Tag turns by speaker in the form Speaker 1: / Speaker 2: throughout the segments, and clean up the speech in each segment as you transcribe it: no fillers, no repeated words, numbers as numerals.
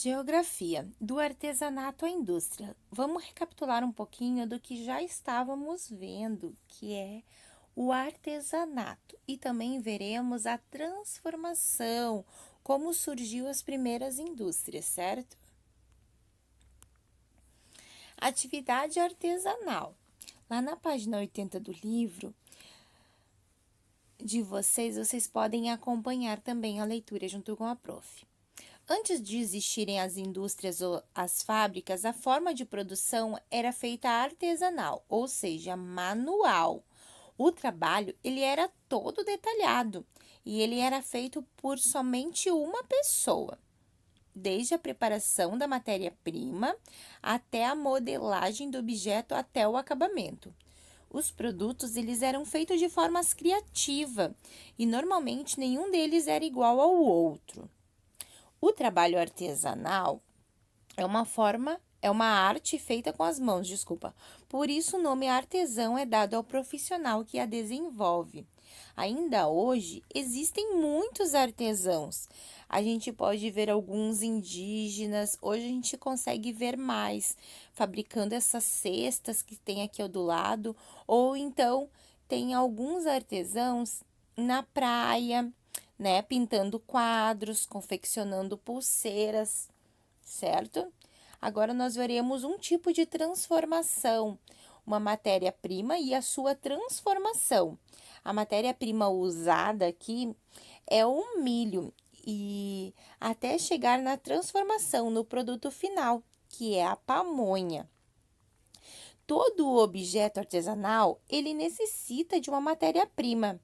Speaker 1: Geografia, do artesanato à indústria. Vamos recapitular um pouquinho do que já estávamos vendo, que é o artesanato, e também veremos a transformação, como surgiu as primeiras indústrias, certo? Atividade artesanal. Lá na página 80 do livro de vocês podem acompanhar também a leitura junto com a prof. Antes de existirem as indústrias ou as fábricas, a forma de produção era feita artesanal, ou seja, manual. O trabalho, ele era todo detalhado e ele era feito por somente uma pessoa, desde a preparação da matéria-prima até a modelagem do objeto até o acabamento. Os produtos eles eram feitos de formas criativas e normalmente nenhum deles era igual ao outro. O trabalho artesanal é uma arte feita com as mãos, desculpa. Por isso o nome artesão é dado ao profissional que a desenvolve. Ainda hoje existem muitos artesãos. A gente pode ver alguns indígenas, hoje a gente consegue ver mais fabricando essas cestas que tem aqui ao do lado, ou então tem alguns artesãos na praia, né, pintando quadros, confeccionando pulseiras, certo? Agora nós veremos um tipo de transformação, uma matéria-prima e a sua transformação. A matéria-prima usada aqui é o milho e até chegar na transformação no produto final, que é a pamonha. Todo objeto artesanal, ele necessita de uma matéria-prima.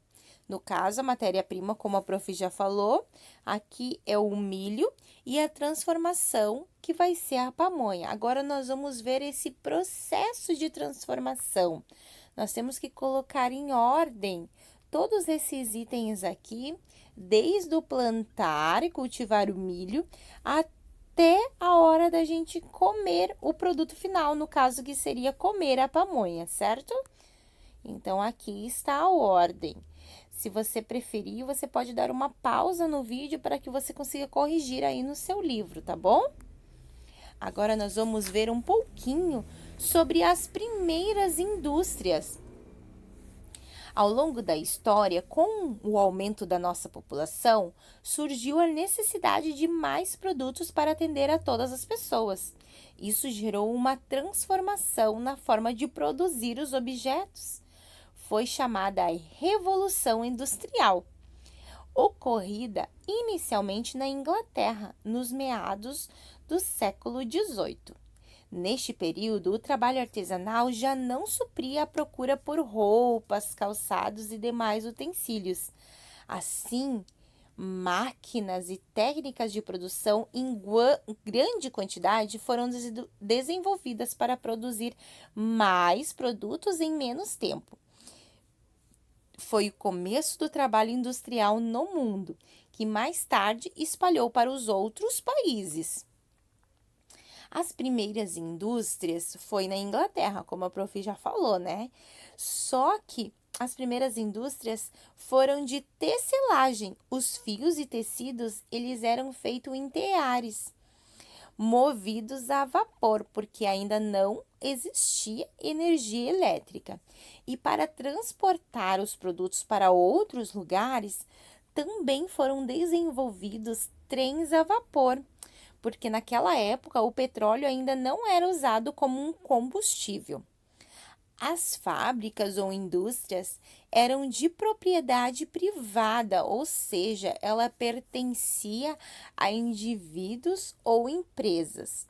Speaker 1: No caso, a matéria-prima, como a prof já falou, aqui é o milho e a transformação, que vai ser a pamonha. Agora, nós vamos ver esse processo de transformação. Nós temos que colocar em ordem todos esses itens aqui, desde o plantar e cultivar o milho, até a hora da gente comer o produto final, no caso que seria comer a pamonha, certo? Então, aqui está a ordem. Se você preferir, você pode dar uma pausa no vídeo para que você consiga corrigir aí no seu livro, tá bom? Agora nós vamos ver um pouquinho sobre as primeiras indústrias. Ao longo da história, com o aumento da nossa população, surgiu a necessidade de mais produtos para atender a todas as pessoas. Isso gerou uma transformação na forma de produzir os objetos. Foi chamada a Revolução Industrial, ocorrida inicialmente na Inglaterra, nos meados do século XVIII. Neste período, o trabalho artesanal já não supria a procura por roupas, calçados e demais utensílios. Assim, máquinas e técnicas de produção em grande quantidade foram desenvolvidas para produzir mais produtos em menos tempo. Foi o começo do trabalho industrial no mundo, que mais tarde espalhou para os outros países. As primeiras indústrias foi na Inglaterra, como a prof já falou, né? Só que as primeiras indústrias foram de tecelagem. Os fios e tecidos, eles eram feitos em teares, movidos a vapor, porque ainda não existia energia elétrica. E para transportar os produtos para outros lugares, também foram desenvolvidos trens a vapor, porque naquela época o petróleo ainda não era usado como um combustível. As fábricas ou indústrias eram de propriedade privada, ou seja, ela pertencia a indivíduos ou empresas.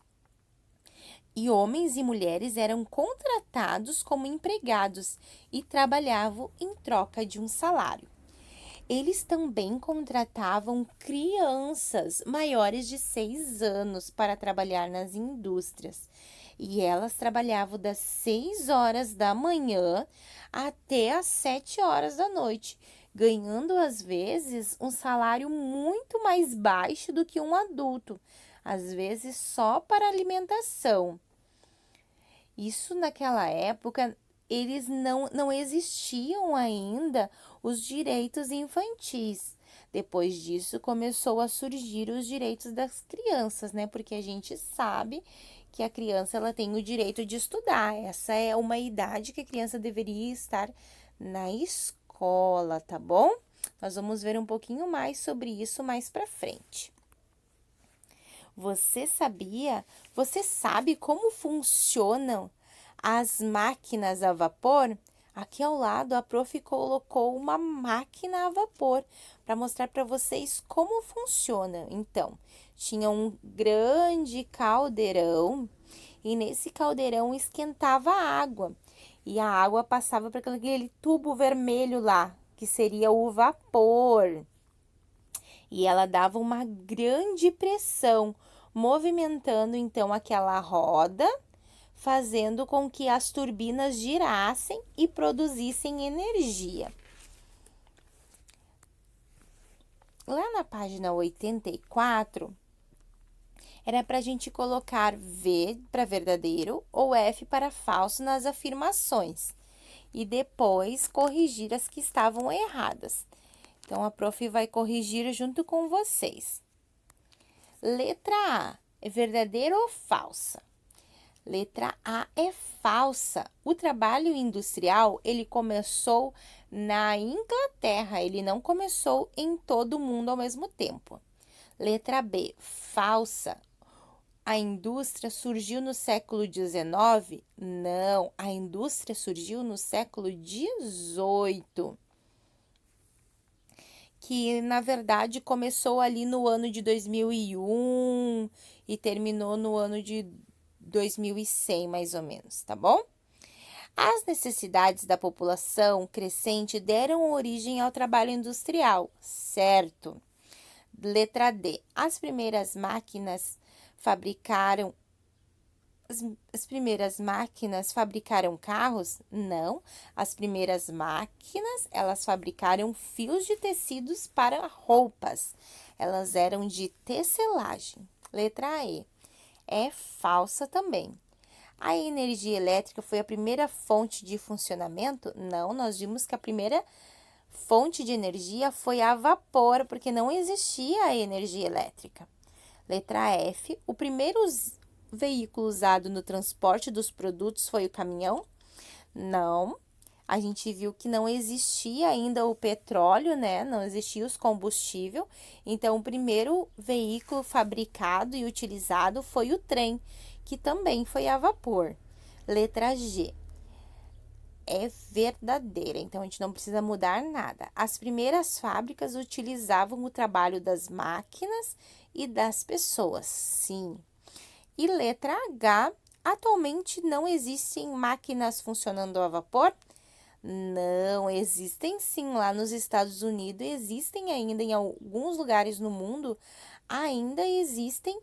Speaker 1: E homens e mulheres eram contratados como empregados e trabalhavam em troca de um salário. Eles também contratavam crianças maiores de 6 anos para trabalhar nas indústrias. E elas trabalhavam das 6 horas da manhã até as 7 horas da noite, ganhando às vezes um salário muito mais baixo do que um adulto, às vezes só para alimentação. Isso naquela época, eles não existiam ainda os direitos infantis. Depois disso, começou a surgir os direitos das crianças, né? Porque a gente sabe que a criança ela tem o direito de estudar. Essa é uma idade que a criança deveria estar na escola, tá bom? Nós vamos ver um pouquinho mais sobre isso mais para frente. Você sabe como funcionam as máquinas a vapor? Aqui ao lado, a prof colocou uma máquina a vapor para mostrar para vocês como funciona. Então, tinha um grande caldeirão e nesse caldeirão esquentava a água. E a água passava para aquele tubo vermelho lá, que seria o vapor. E ela dava uma grande pressão, movimentando então aquela roda, fazendo com que as turbinas girassem e produzissem energia. Lá na página 84, era para a gente colocar V para verdadeiro ou F para falso nas afirmações e depois corrigir as que estavam erradas. Então, a prof vai corrigir junto com vocês. Letra A, é verdadeira ou falsa? Letra A é falsa. O trabalho industrial, ele começou na Inglaterra, ele não começou em todo o mundo ao mesmo tempo. Letra B, falsa. A indústria surgiu no século XIX? Não, a indústria surgiu no século XVIII. Que na verdade começou ali no ano de 2001 e terminou no ano de 2100, mais ou menos, tá bom? As necessidades da população crescente deram origem ao trabalho industrial, certo? Letra D. As primeiras máquinas fabricaram carros? Não. As primeiras máquinas, elas fabricaram fios de tecidos para roupas. Elas eram de tecelagem. Letra E. É falsa também. A energia elétrica foi a primeira fonte de funcionamento? Não, nós vimos que a primeira fonte de energia foi a vapor, porque não existia a energia elétrica. Letra F. O primeiro veículo usado no transporte dos produtos foi o caminhão? Não. A gente viu que não existia ainda o petróleo, né? Não existia os combustíveis. Então, o primeiro veículo fabricado e utilizado foi o trem, que também foi a vapor. Letra G. É verdadeira, então a gente não precisa mudar nada. As primeiras fábricas utilizavam o trabalho das máquinas e das pessoas, sim. E letra H, atualmente não existem máquinas funcionando a vapor? Não, existem sim, lá nos Estados Unidos existem ainda em alguns lugares no mundo, ainda existem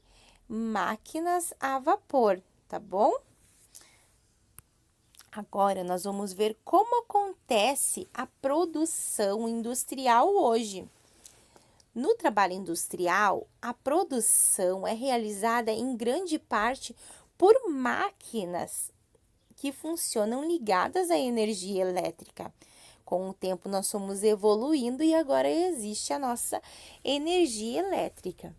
Speaker 1: máquinas a vapor, tá bom? Agora nós vamos ver como acontece a produção industrial hoje. No trabalho industrial, a produção é realizada em grande parte por máquinas que funcionam ligadas à energia elétrica. Com o tempo, nós fomos evoluindo e agora existe a nossa energia elétrica.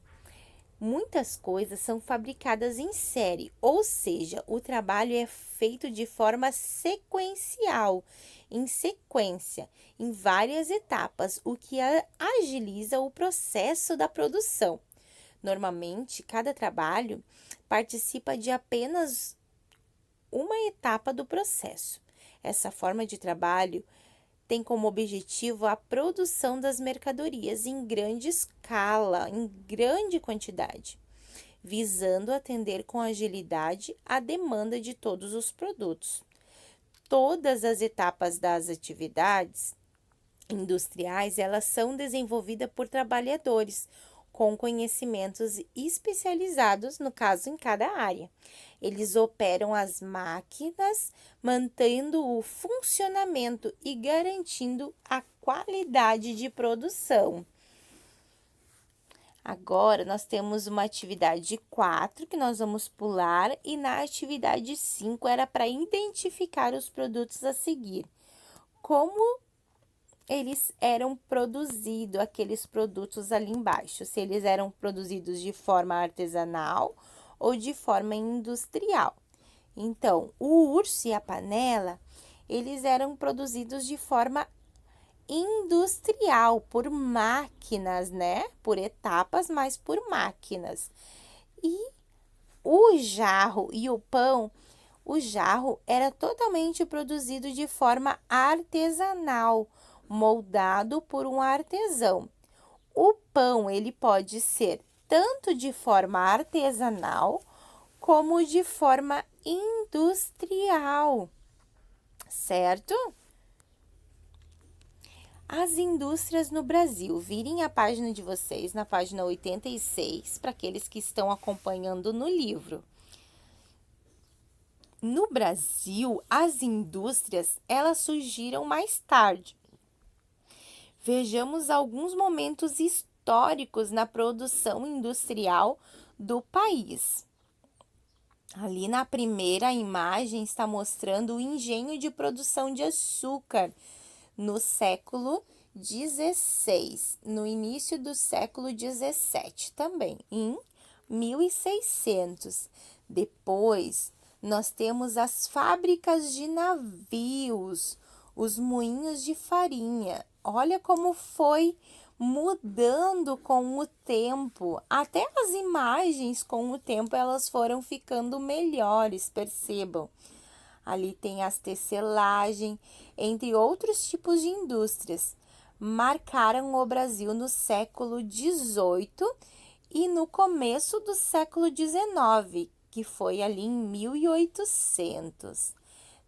Speaker 1: Muitas coisas são fabricadas em série, ou seja, o trabalho é feito de forma sequencial, em sequência, em várias etapas, o que agiliza o processo da produção. Normalmente, cada trabalho participa de apenas uma etapa do processo. Essa forma de trabalho tem como objetivo a produção das mercadorias em grande escala, em grande quantidade, visando atender com agilidade a demanda de todos os produtos. Todas as etapas das atividades industriais, elas são desenvolvidas por trabalhadores com conhecimentos especializados, no caso, em cada área. Eles operam as máquinas, mantendo o funcionamento e garantindo a qualidade de produção. Agora, nós temos uma atividade 4 que nós vamos pular e na atividade 5 era para identificar os produtos a seguir. Como eles eram produzidos, aqueles produtos ali embaixo, se eles eram produzidos de forma artesanal ou de forma industrial. Então, o urso e a panela, eles eram produzidos de forma industrial, por máquinas, né? Por etapas, mas por máquinas. E o jarro e o pão, o jarro era totalmente produzido de forma artesanal, moldado por um artesão. O pão, ele pode ser tanto de forma artesanal como de forma industrial, certo? As indústrias no Brasil. Virem a página de vocês na página 86, para aqueles que estão acompanhando no livro. No Brasil, as indústrias, elas surgiram mais tarde. Vejamos alguns momentos históricos na produção industrial do país. Ali na primeira imagem está mostrando o engenho de produção de açúcar no século XVI, no início do século XVII também, em 1600. Depois, nós temos as fábricas de navios, os moinhos de farinha. Olha como foi mudando com o tempo. Até as imagens com o tempo elas foram ficando melhores, percebam. Ali tem as tecelagem, entre outros tipos de indústrias. Marcaram o Brasil no século XVIII e no começo do século XIX, que foi ali em 1800.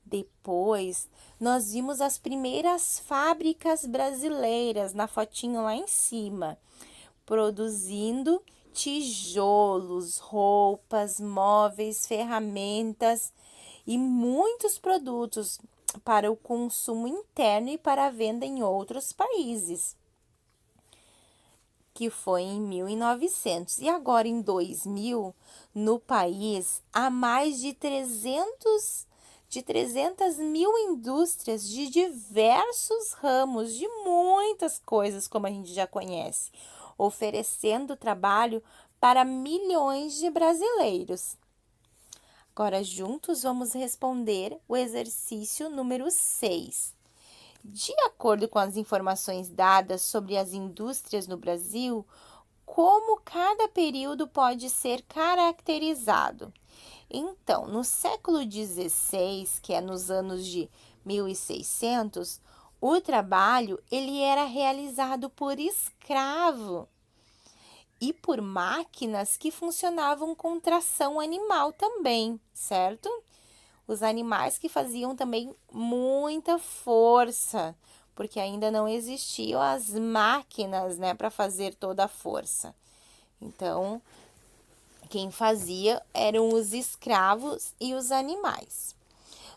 Speaker 1: Depois, nós vimos as primeiras fábricas brasileiras, na fotinho lá em cima, produzindo tijolos, roupas, móveis, ferramentas e muitos produtos para o consumo interno e para a venda em outros países, que foi em 1900. E agora, em 2000, no país, há mais de 300 mil indústrias de diversos ramos, de muitas coisas, como a gente já conhece, oferecendo trabalho para milhões de brasileiros. Agora, juntos, vamos responder o exercício número 6. De acordo com as informações dadas sobre as indústrias no Brasil, como cada período pode ser caracterizado? Então, no século XVI, que é nos anos de 1600, o trabalho ele era realizado por escravo e por máquinas que funcionavam com tração animal também, certo? Os animais que faziam também muita força, porque ainda não existiam as máquinas, né, para fazer toda a força. Então, quem fazia eram os escravos e os animais.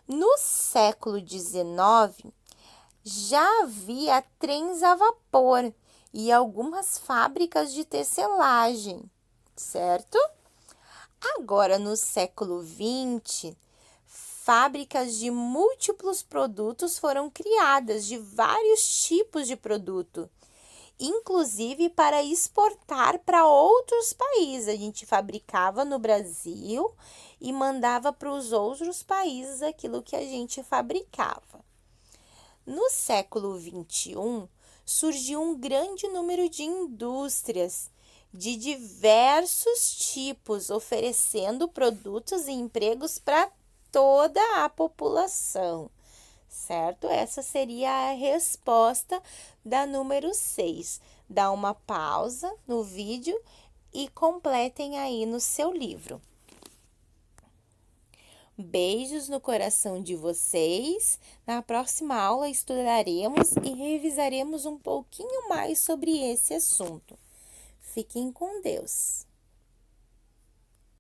Speaker 1: No século XIX, já havia trens a vapor e algumas fábricas de tecelagem, certo? Agora, no século XX, fábricas de múltiplos produtos foram criadas, de vários tipos de produto, inclusive para exportar para outros países. A gente fabricava no Brasil e mandava para os outros países aquilo que a gente fabricava. No século XXI, surgiu um grande número de indústrias de diversos tipos, oferecendo produtos e empregos para toda a população, certo? Essa seria a resposta da número 6. Dá uma pausa no vídeo e completem aí no seu livro. Beijos no coração de vocês. Na próxima aula estudaremos e revisaremos um pouquinho mais sobre esse assunto. Fiquem com Deus.